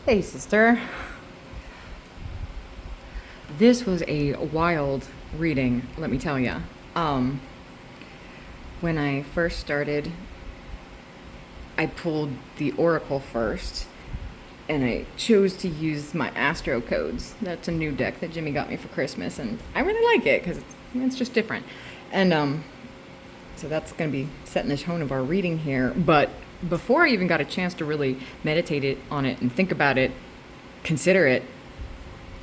Hey, sister. This was a wild reading, let me tell ya. Um, when I first started, I pulled the Oracle first, and I chose to use my Astro Codes. That's a new deck that Jimmy got me for Christmas, and I really like it because it's just different. And so that's going to be setting the tone of our reading here. But before I even got a chance to really on it and think about it, consider it,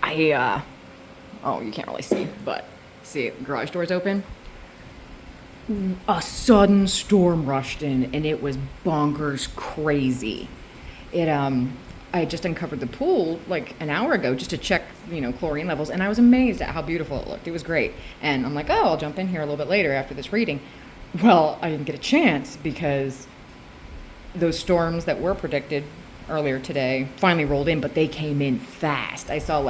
oh, you can't really see, but see, garage doors open. A sudden storm rushed in, and it was bonkers crazy. I had just uncovered the pool like an hour ago just to check, chlorine levels, and I was amazed at how beautiful it looked. It was great. And I'm like, oh, I'll jump in here a little bit later after this reading. Well, I didn't get a chance because those storms that were predicted earlier today finally rolled in, but they came in fast. I saw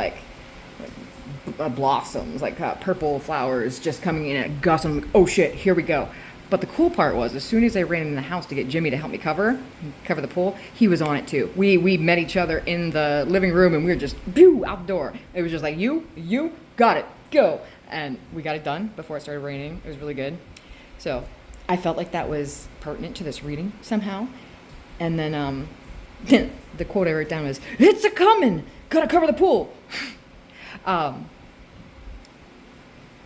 blossoms, purple flowers just coming in at a gust. I'm like, oh shit, here we go. But the cool part was, as soon as I ran in the house to get Jimmy to help me cover the pool, he was on it too. We met each other in the living room, and we were just out the door. It was just like, you got it, go. And we got it done before it started raining. It was really good. So I felt like that was pertinent to this reading somehow. And then the quote I wrote down was, "It's a coming, gotta cover the pool." And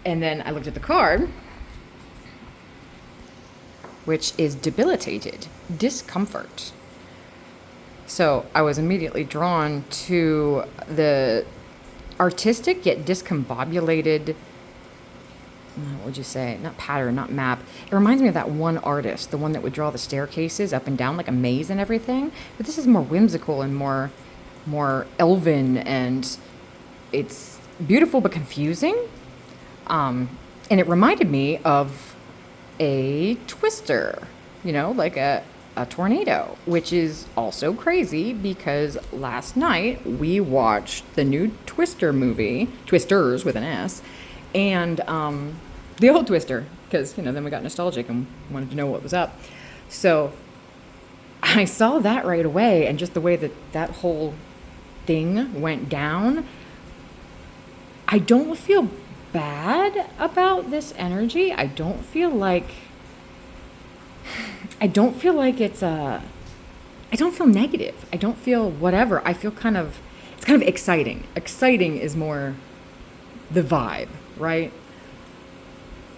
then I looked at the card, which is debilitated, discomfort. So I was immediately drawn to the artistic yet discombobulated, what would you say? Not pattern, not map. It reminds me of that one artist, the one that would draw the staircases up and down like a maze and everything. But this is more whimsical and more elven, and it's beautiful but confusing. And it reminded me of a twister, like a tornado, which is also crazy because last night we watched the new Twister movie, Twisters with an S, and the old Twister, because, then we got nostalgic and wanted to know what was up. So I saw that right away, and just the way that whole thing went down, I don't feel bad about this energy. I don't feel like it's I don't feel negative. I don't feel whatever. I feel it's kind of exciting. Exciting is more the vibe, right?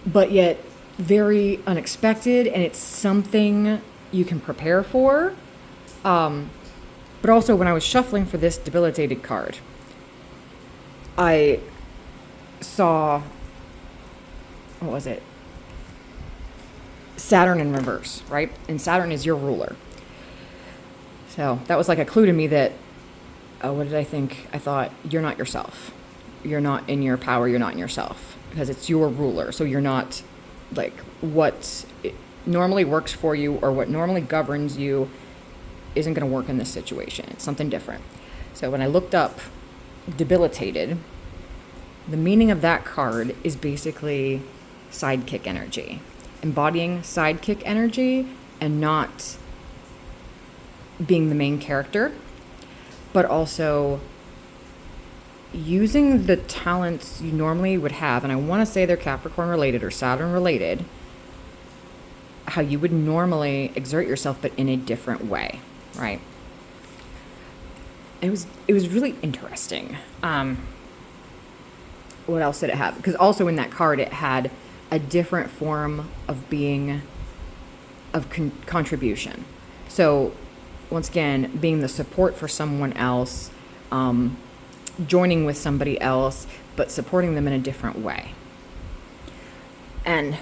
But yet very unexpected, and it's something you can prepare for. But also, when I was shuffling for this debilitated card, I saw, what was it? Saturn in reverse, right? And Saturn is your ruler. So that was like a clue to me that, what did I think? I thought, you're not yourself. You're not in your power. You're not in yourself because it's your ruler. So you're not like what normally works for you or what normally governs you isn't going to work in this situation. It's something different. So when I looked up debilitated, the meaning of that card is basically sidekick energy, embodying sidekick energy and not being the main character, but also using the talents you normally would have. And I want to say they're Capricorn related or Saturn related, how you would normally exert yourself, but in a different way, right? It was really interesting. What else did it have? Because also in that card, it had a different form of being, contribution. So once again, being the support for someone else, joining with somebody else, but supporting them in a different way. And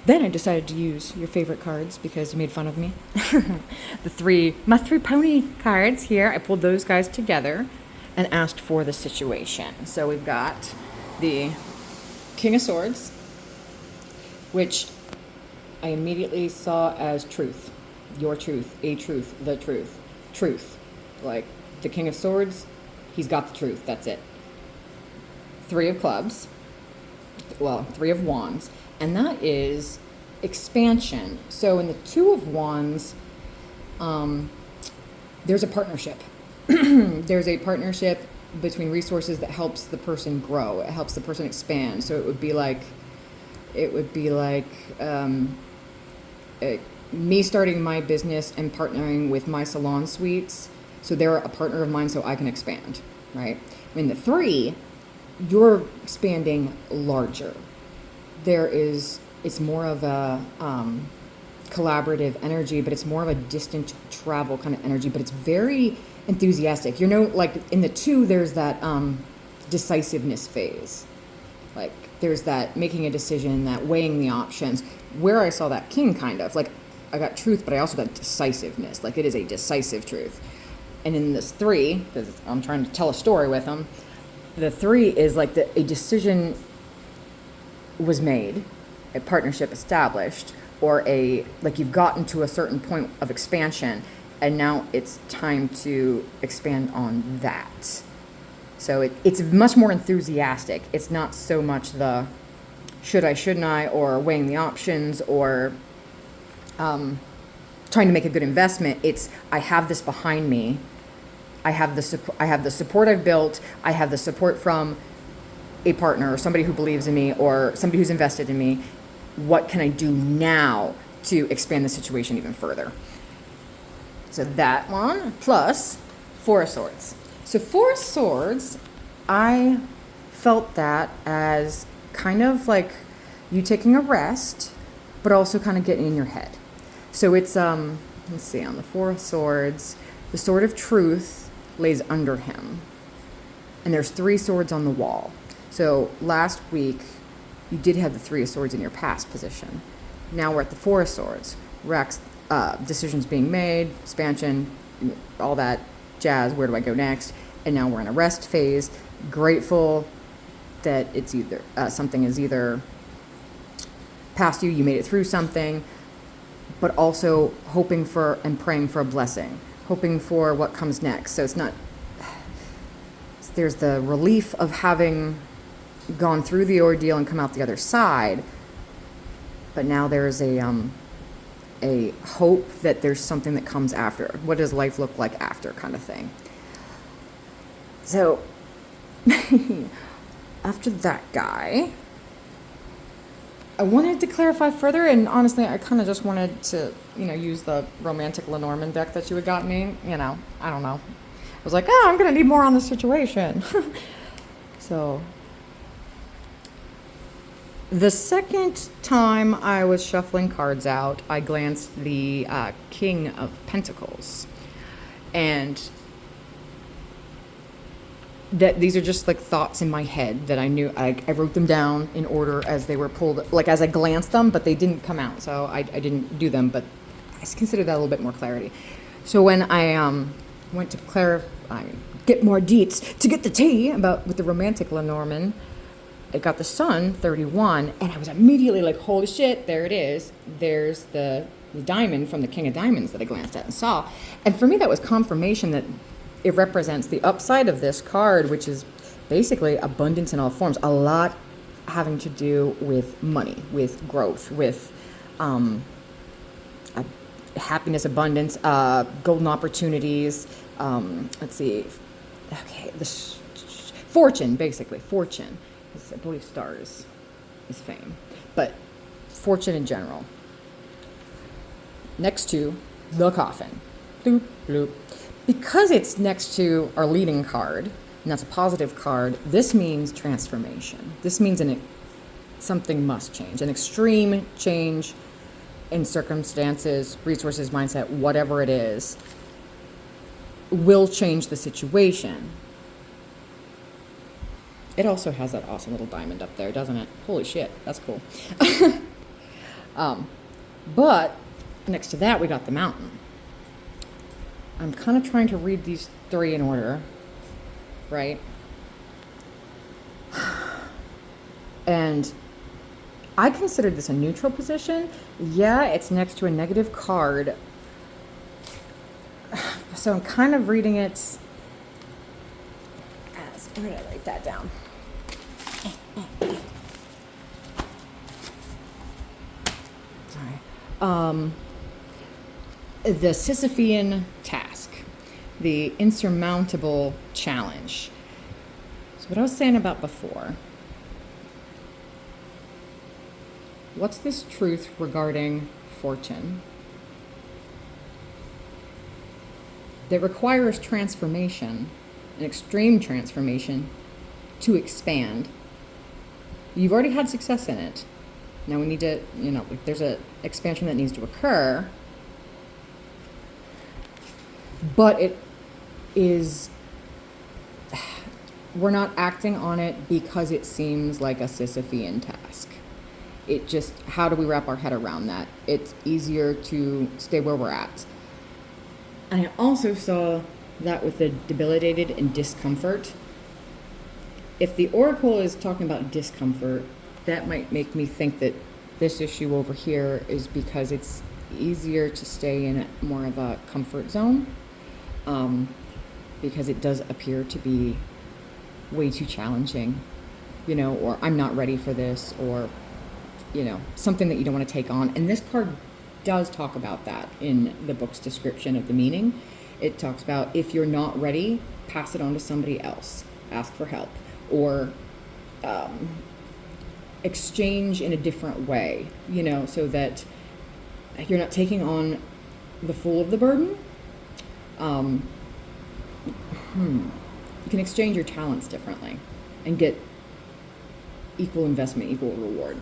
then I decided to use your favorite cards because you made fun of me. My three pony cards here, I pulled those guys together and asked for the situation. So we've got the King of Swords, which I immediately saw as truth. Your truth, a truth, the truth. Truth. Like the King of Swords, he's got the truth, that's it. Three of Clubs, Three of Wands, and that is expansion. So in the Two of Wands, there's a partnership. there's a partnership between resources that helps the person grow. It helps the person expand. So it would be like me starting my business and partnering with my salon suites. So they're a partner of mine so I can expand, right? In the three, you're expanding larger. It's more of a collaborative energy, but it's more of a distant travel kind of energy, but it's very enthusiastic. Like in the two, there's that decisiveness phase. Like there's that making a decision, that weighing the options. Where I saw that king kind of, like I got truth, but I also got decisiveness. Like it is a decisive truth. And in this three, because I'm trying to tell a story with them, the three is like a decision was made, a partnership established, or like you've gotten to a certain point of expansion, and now it's time to expand on that. So it's much more enthusiastic. It's not so much the should I, shouldn't I, or weighing the options, or trying to make a good investment. It's I have this behind me. I have the support I've built. I have the support from a partner or somebody who believes in me or somebody who's invested in me. What can I do now to expand the situation even further? So that one plus Four of Swords. So Four of Swords, I felt that as kind of like you taking a rest, but also kind of getting in your head. So it's, let's see, on the Four of Swords, the Sword of Truth lays under him. And there's three swords on the wall. So last week, you did have the Three of Swords in your past position. Now we're at the Four of Swords. Decisions being made, expansion, all that jazz, where do I go next? And now we're in a rest phase. Grateful that it's either, something is either past you made it through something, but also hoping for and praying for a blessing, hoping for what comes next. So there's the relief of having gone through the ordeal and come out the other side, but now there's a hope that there's something that comes after. What does life look like after, kind of thing. So after that guy, I wanted to clarify further, and honestly, I kind of just wanted to, use the romantic Lenormand deck that you had got me. I don't know. I was like, I'm going to need more on the situation. So the second time I was shuffling cards out, I glanced the King of Pentacles. And that these are just like thoughts in my head that I knew. I wrote them down in order as they were pulled, like as I glanced them, but they didn't come out. So I didn't do them, but I consider that a little bit more clarity. So when I went to get more deets to get the tea with the romantic Lenormand, I got the Sun 31, and I was immediately like, holy shit, there it is. There's the diamond from the King of Diamonds that I glanced at and saw. And for me, that was confirmation that it represents the upside of this card, which is basically abundance in all forms. A lot having to do with money, with growth, with happiness, abundance, golden opportunities. Let's see. Okay, fortune, basically. Fortune. I believe stars is fame. But fortune in general. Next to the coffin. Bloop, bloop. Because it's next to our leading card, and that's a positive card, this means transformation. This means something must change. An extreme change in circumstances, resources, mindset, whatever it is, will change the situation. It also has that awesome little diamond up there, doesn't it? Holy shit, that's cool. But next to that, we got the mountain. I'm kind of trying to read these three in order, right? And I considered this a neutral position. Yeah, it's next to a negative card. So I'm kind of reading it as, where did I write that down? Sorry. The Sisyphean task. the insurmountable challenge. So what I was saying about before, what's this truth regarding fortune that requires transformation, an extreme transformation, to expand? You've already had success in it. Now we need to, like there's a expansion that needs to occur, but it is, we're not acting on it because it seems like a Sisyphean task. It just, how do we wrap our head around that? It's easier to stay where we're at. And I also saw that with the debilitated and discomfort. If the oracle is talking about discomfort, that might make me think that this issue over here is because it's easier to stay in more of a comfort zone, because it does appear to be way too challenging, or I'm not ready for this, or, something that you don't want to take on. And this card does talk about that in the book's description of the meaning. It talks about if you're not ready, pass it on to somebody else, ask for help, or exchange in a different way, so that you're not taking on the full of the burden. You can exchange your talents differently and get equal investment, equal reward.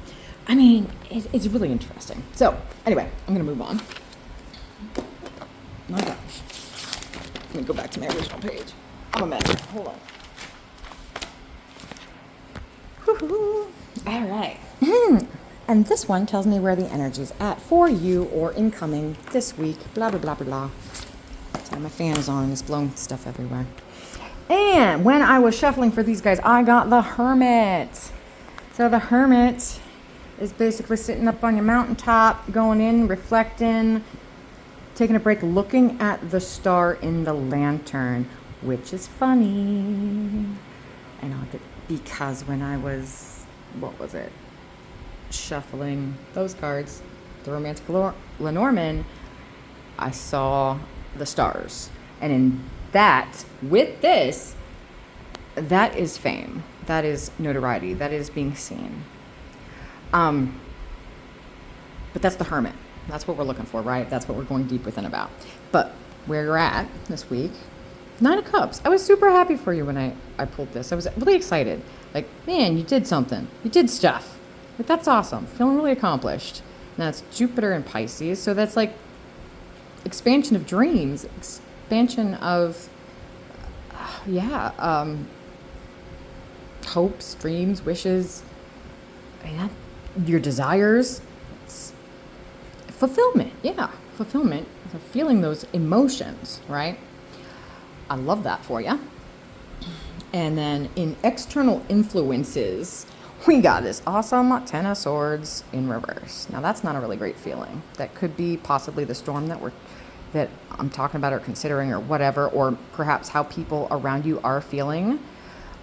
I mean, it's really interesting. So anyway, I'm going to move on. My gosh. Let me go back to my original page. I'm a mess. Hold on. Woo-hoo. All right. And this one tells me where the energy's at for you or incoming this week. Blah, blah, blah, blah, blah. So my fan is on and it's blowing stuff everywhere. And when I was shuffling for these guys, I got the Hermit. So the Hermit is basically sitting up on your mountaintop, going in, reflecting, taking a break, looking at the star in the lantern, which is funny. I know, because when I was, shuffling those cards, the Romantic Lenormand, I saw the stars. And in that, with this, that is fame. That is notoriety. That is being seen. But that's the Hermit. That's what we're looking for, right? That's what we're going deep within about. But where you're at this week, 9 of Cups. I was super happy for you when I pulled this. I was really excited. Like, man, you did something. You did stuff. Like, that's awesome. Feeling really accomplished. Now it's Jupiter and Pisces. So that's like expansion of dreams, expansion of, hopes, dreams, wishes. I mean, your desires. It's fulfillment. Yeah, fulfillment. So feeling those emotions, right? I love that for you. And then in external influences, we got this awesome 10 of Swords in reverse. Now that's not a really great feeling. That could be possibly the storm that I'm talking about or considering or whatever, or perhaps how people around you are feeling.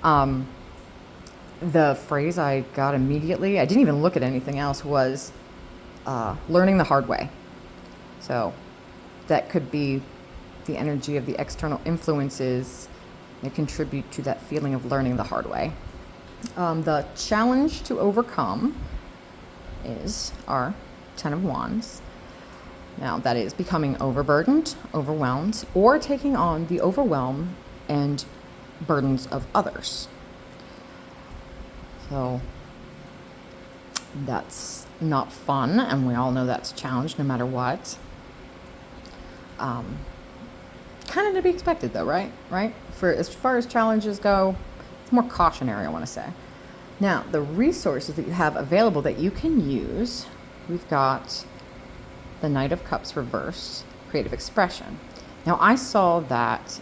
The phrase I got immediately, I didn't even look at anything else, was learning the hard way. So that could be the energy of the external influences that contribute to that feeling of learning the hard way. The challenge to overcome is our 10 of Wands. Now, that is becoming overburdened, overwhelmed, or taking on the overwhelm and burdens of others. So that's not fun, and we all know that's a challenge no matter what. Kind of to be expected, though, right? For as far as challenges go, it's more cautionary, I want to say. Now, the resources that you have available that you can use, we've got the Knight of Cups reversed, creative expression. Now, I saw that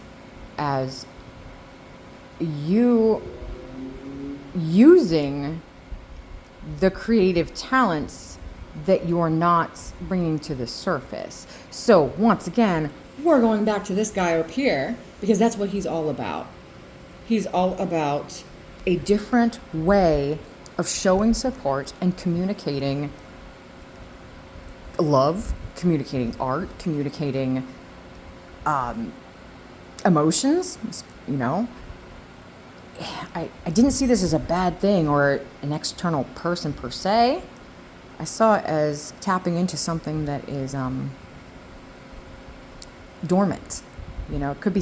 as you using the creative talents that you're not bringing to the surface. So once again, we're going back to this guy up here because that's what he's all about. He's all about a different way of showing support and communicating love, communicating art, communicating emotions, you know. I didn't see this as a bad thing or an external person per se. I saw it as tapping into something that is dormant. You know, it could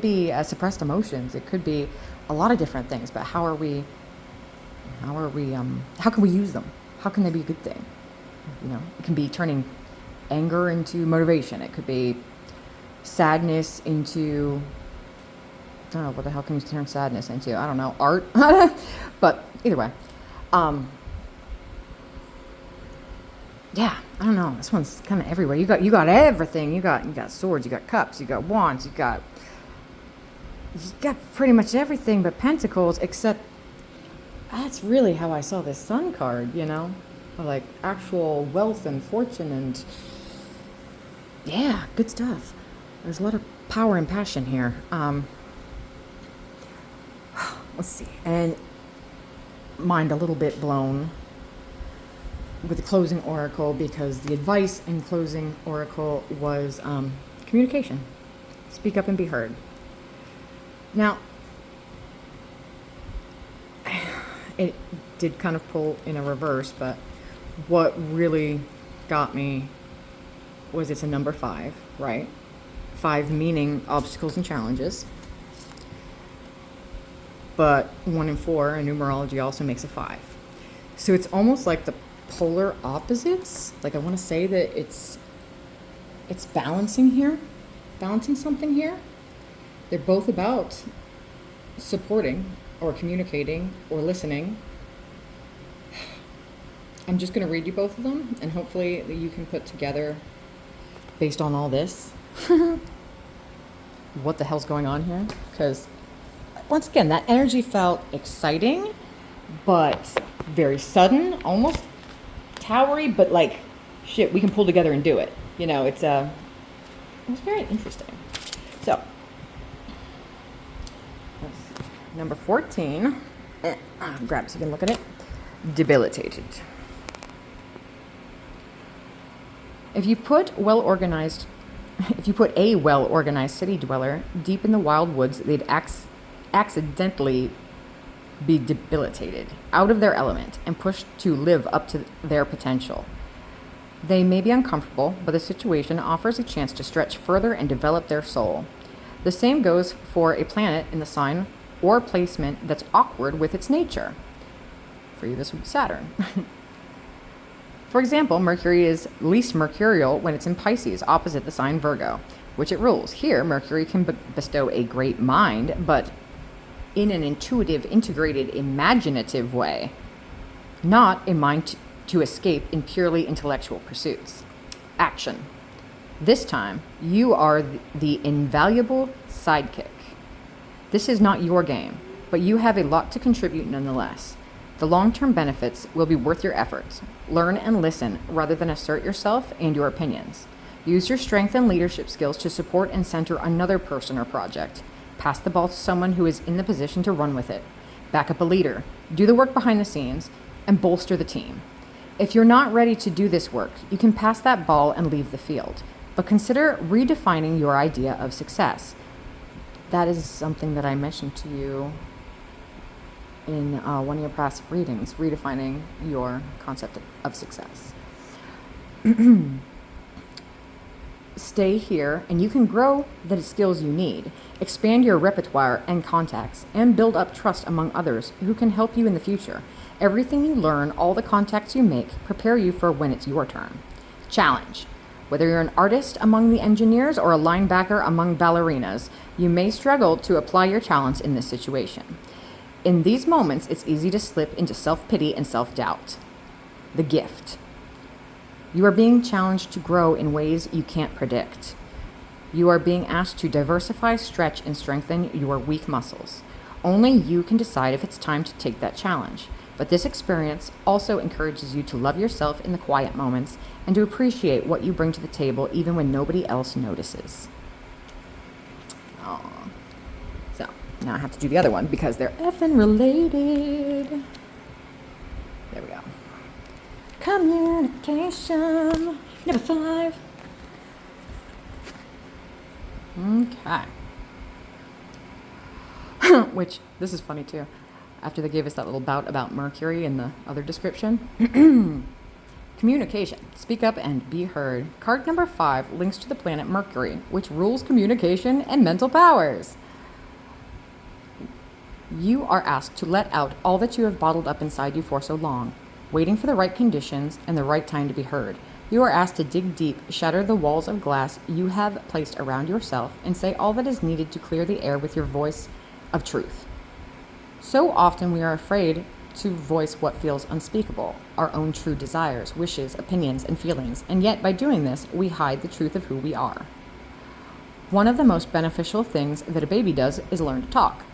be suppressed emotions. It could be a lot of different things. But how can we use them? How can they be a good thing? You know, it can be turning anger into motivation. It could be sadness into, I don't know, what the hell can you turn sadness into? I don't know, art. But either way, yeah, I don't know. This one's kind of everywhere. You got everything. You got swords. You got cups. You got wands. You got pretty much everything but pentacles. Except that's really how I saw this sun card. You know, like actual wealth and fortune and yeah, good stuff. There's a lot of power and passion here. Let's see, and mind a little bit blown with the closing oracle because the advice in closing oracle was communication. Speak up and be heard. Now, it did kind of pull in a reverse, but what really got me was it's a number 5, right? 5 meaning obstacles and challenges. But 1 and 4 in numerology also makes a 5. So it's almost like the polar opposites. Like I want to say that it's balancing here, balancing something here. They're both about supporting or communicating or listening. I'm just going to read you both of them, and hopefully you can put together, based on all this, what the hell's going on here. Because once again, that energy felt exciting, but very sudden, almost towery, but like, shit, we can pull together and do it. You know, it was very interesting. So, number 14, grab it so you can look at it. Debilitated. If you put a well-organized city dweller deep in the wild woods, they'd accidentally be debilitated, out of their element, and pushed to live up to their potential. They may be uncomfortable, but the situation offers a chance to stretch further and develop their soul. The same goes for a planet in the sign or placement that's awkward with its nature. For you, this would be Saturn. For example, Mercury is least mercurial when it's in Pisces, opposite the sign Virgo, which it rules. Here, Mercury can bestow a great mind, but in an intuitive, integrated, imaginative way, not a mind to escape in purely intellectual pursuits. Action. This time, you are the invaluable sidekick. This is not your game, but you have a lot to contribute nonetheless. The long-term benefits will be worth your efforts. Learn and listen rather than assert yourself and your opinions. Use your strength and leadership skills to support and center another person or project. Pass the ball to someone who is in the position to run with it. Back up a leader. Do the work behind the scenes and bolster the team. If you're not ready to do this work, you can pass that ball and leave the field. But consider redefining your idea of success. That is something that I mentioned to you in one of your past readings, redefining your concept of success. Stay here and you can grow the skills you need, expand your repertoire and contacts, and build up trust among others who can help you in the future. Everything you learn, all the contacts you make, prepare you for when it's your turn. Challenge. Whether you're an artist among the engineers or a linebacker among ballerinas, you may struggle to apply your talents in this situation. In these moments, it's easy to slip into self-pity and self-doubt. The gift. You are being challenged to grow in ways you can't predict. You are being asked to diversify, stretch, and strengthen your weak muscles. Only you can decide if it's time to take that challenge. But this experience also encourages you to love yourself in the quiet moments and to appreciate what you bring to the table even when nobody else notices. Aww. So, now I have to do the other one because they're effing related. There we go. Communication. Number 5. Okay. which this is funny too. After they gave us that little bout about Mercury in the other description. Communication. Speak up and be heard. Card number 5 links to the planet Mercury, which rules communication and mental powers. You are asked to let out all that you have bottled up inside you for so long, waiting for the right conditions and the right time to be heard. You are asked to dig deep, shatter the walls of glass you have placed around yourself, and say all that is needed to clear the air with your voice of truth. So often we are afraid to voice what feels unspeakable, our own true desires, wishes, opinions, and feelings, and yet by doing this, we hide the truth of who we are. One of the most beneficial things that a baby does is learn to talk.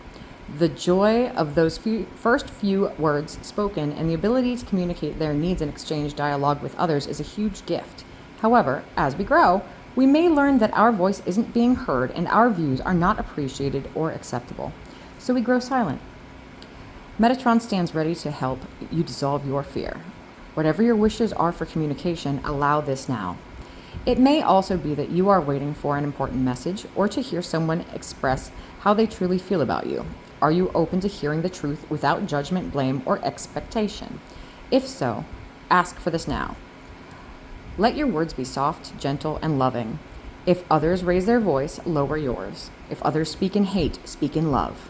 The joy of those first few words spoken and the ability to communicate their needs and exchange dialogue with others is a huge gift. However, as we grow, we may learn that our voice isn't being heard and our views are not appreciated or acceptable. So we grow silent. Metatron stands ready to help you dissolve your fear. Whatever your wishes are for communication, allow this now. It may also be that you are waiting for an important message or to hear someone express how they truly feel about you. Are you open to hearing the truth without judgment, blame, or expectation? If so, ask for this now. Let your words be soft, gentle, and loving. If others raise their voice, lower yours. If others speak in hate, speak in love.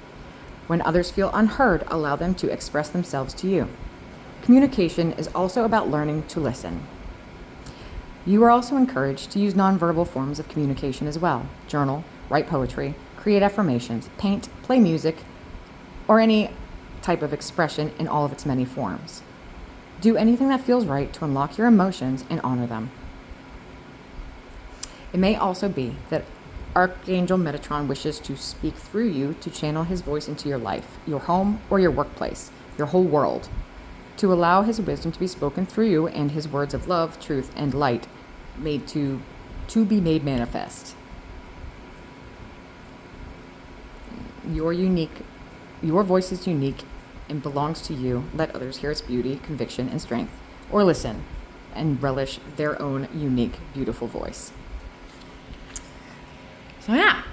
When others feel unheard, allow them to express themselves to you. Communication is also about learning to listen. You are also encouraged to use nonverbal forms of communication as well. Journal, write poetry, create affirmations, paint, play music, or any type of expression in all of its many forms. Do anything that feels right to unlock your emotions and honor them. It may also be that Archangel Metatron wishes to speak through you to channel his voice into your life, your home, or your workplace, your whole world, to allow his wisdom to be spoken through you and his words of love, truth, and light made to be made manifest. Your voice is unique and belongs to you. Let others hear its beauty, conviction, and strength, or listen and relish their own unique, beautiful voice. So yeah,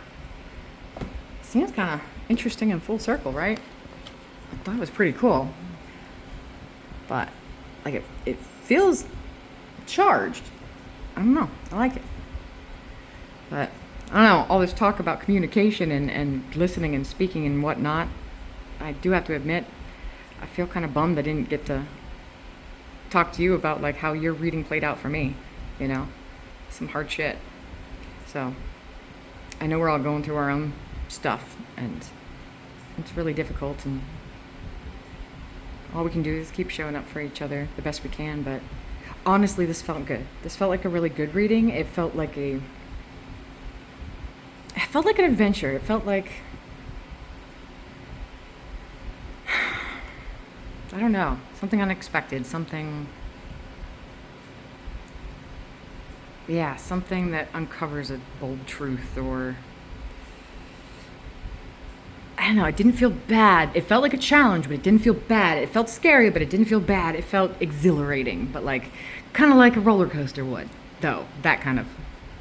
seems kind of interesting and full circle, right? I thought it was pretty cool, but like it feels charged. I don't know. I like it, but I don't know. All this talk about communication and listening and speaking and whatnot. I do have to admit, I feel kind of bummed I didn't get to talk to you about like how your reading played out for me. You know, some hard shit. So I know we're all going through our own stuff, and it's really difficult, and all we can do is keep showing up for each other the best we can. But honestly, this felt good. This felt like a really good reading. It felt like an adventure. It felt like, I don't know, something unexpected, something that uncovers a bold truth, or I don't know, it didn't feel bad. It felt like a challenge, but it didn't feel bad. It felt scary, but it didn't feel bad. It felt exhilarating, but like kind of like a roller coaster would, though, that kind of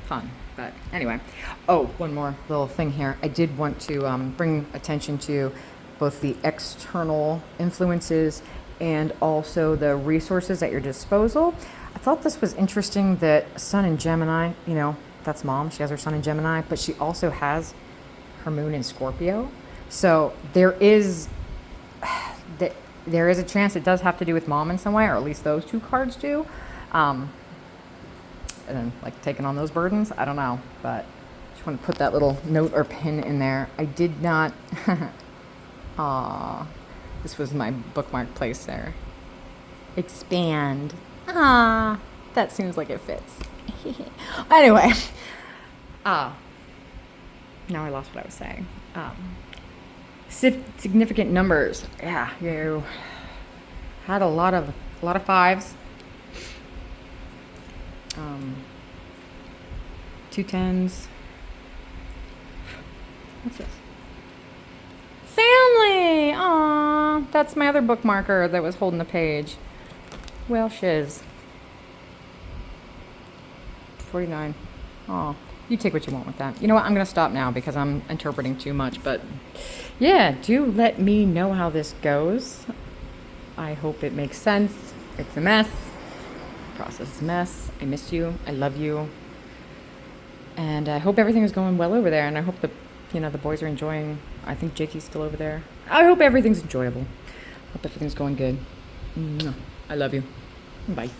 fun. But anyway, one more little thing here. I did want to bring attention to both the external influences and also the resources at your disposal. I thought this was interesting that Sun in Gemini, that's Mom. She has her Sun in Gemini, but she also has her Moon in Scorpio. So there is a chance it does have to do with Mom in some way, or at least those two cards do. And then like taking on those burdens, I don't know, but just want to put that little note or pin in there. I did not, this was my bookmark place there. Expand. That seems like it fits. Anyway, now I lost what I was saying. Significant numbers. Yeah, you had a lot of fives. 2 10s. What's this? Family! Aww, that's my other bookmarker that was holding the page. Well, shiz. 49. Aw. You take what you want with that. You know what? I'm going to stop now because I'm interpreting too much. But yeah, do let me know how this goes. I hope it makes sense. It's a mess. Process is a mess. I miss you. I love you. And I hope everything is going well over there. And I hope the boys are enjoying. I think Jakey's still over there. I hope everything's enjoyable. Hope everything's going good. Mwah. I love you. Bye.